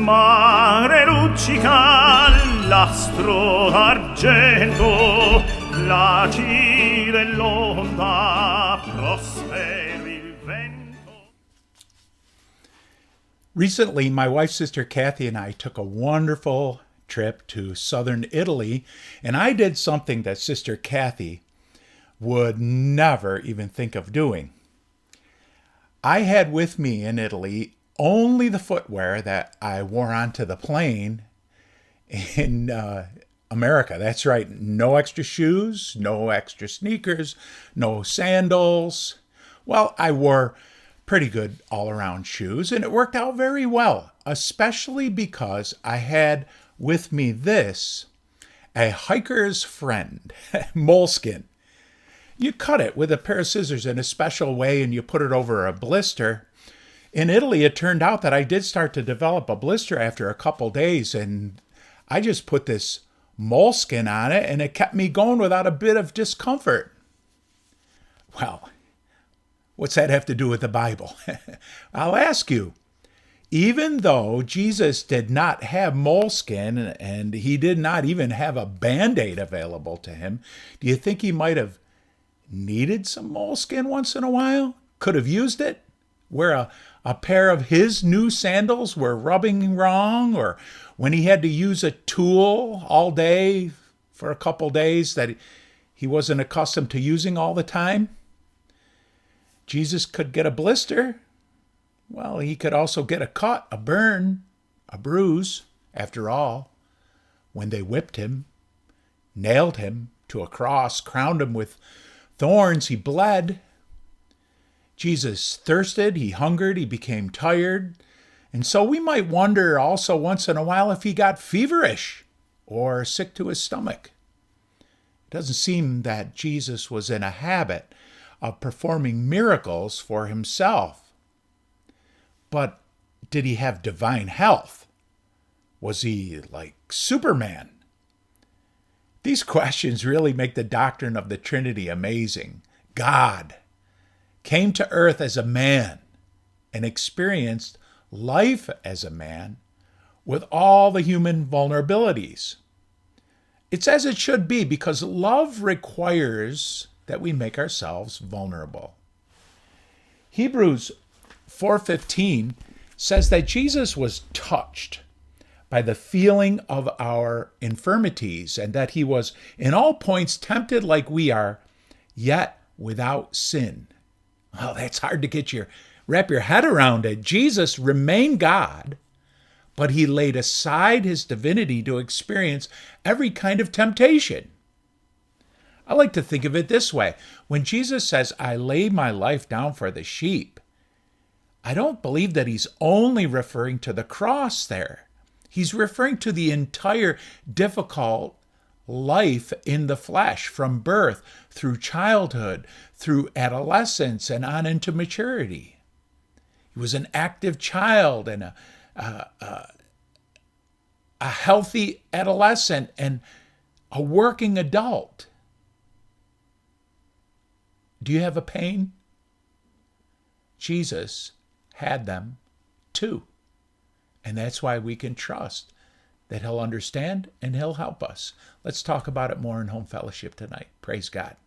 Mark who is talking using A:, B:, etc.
A: mare luccica l'astro d'argento, placida l'onda, prosperi il vento.
B: Recently, my wife's sister Kathy and I took a wonderful trip to southern Italy, and I did something that Sister Kathy would never even think of doing. I had with me in Italy only the footwear that I wore onto the plane in America. That's right, no extra shoes, no extra sneakers, no sandals. Well, I wore pretty good all-around shoes, and it worked out very well, especially because I had with me this, a hiker's friend, moleskin. You cut it with a pair of scissors in a special way and you put it over a blister. In Italy, it turned out that I did start to develop a blister after a couple days, and I just put this moleskin on it and it kept me going without a bit of discomfort. Well, what's that have to do with the Bible? I'll ask you. Even though Jesus did not have moleskin and he did not even have a Band-Aid available to him, do you think he might have needed some moleskin once in a while? Could have used it? Where a pair of his new sandals were rubbing wrong, or when he had to use a tool all day for a couple days that he wasn't accustomed to using all the time? Jesus could get a blister. Well, he could also get a cut, a burn, a bruise. After all, when they whipped him, nailed him to a cross, crowned him with thorns, he bled. Jesus thirsted, he hungered, he became tired. And so we might wonder also once in a while if he got feverish or sick to his stomach. It doesn't seem that Jesus was in a habit of performing miracles for himself. But did he have divine health? Was he like Superman? These questions really make the doctrine of the Trinity amazing. God came to earth as a man and experienced life as a man with all the human vulnerabilities. It's as it should be, because love requires that we make ourselves vulnerable. Hebrews 4:15 says that Jesus was touched by the feeling of our infirmities, and that he was in all points tempted like we are, yet without sin. Oh, that's hard to wrap your head around it. Jesus remained God, but he laid aside his divinity to experience every kind of temptation. I like to think of it this way. When Jesus says, I lay my life down for the sheep, I don't believe that he's only referring to the cross there. He's referring to the entire difficult life in the flesh, from birth through childhood, through adolescence, and on into maturity. He was an active child and a healthy adolescent and a working adult. Do you have a pain? Jesus had them too. And that's why we can trust that he'll understand and he'll help us. Let's talk about it more in home fellowship tonight. Praise God.